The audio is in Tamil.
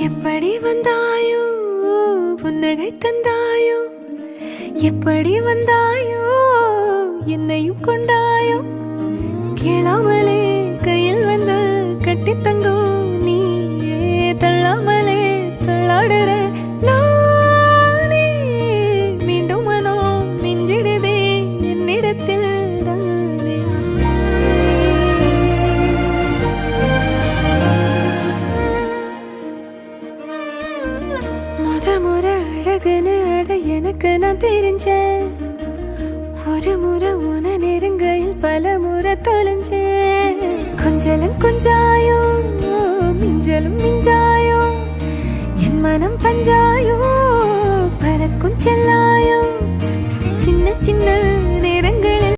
எப்படி வந்தாயோ புன்னகை தந்தாயோ, எப்படி வந்தாயோ என்னையும் கொண்டாயோ, கேளாமலே கையில் வந்து கட்டி தங்கோ நீயே, தள்ளாமலே தள்ளாடுற நானே, மீண்டும் மனோ மிஞ்சிடுதே என்னிடத்தில் தானே. முறை அழகுன்னு அட எனக்கு நான் தெரிஞ்சேன், ஒரு முறை உன நெருங்கையில் பல முறை தொலைஞ்சேன். கொஞ்சலும் கொஞ்சாயோ மிஞ்சலும் மிஞ்சாயோ, என் மனம் பஞ்சாயோ பறக்கும் செல்லாயோ, சின்ன சின்ன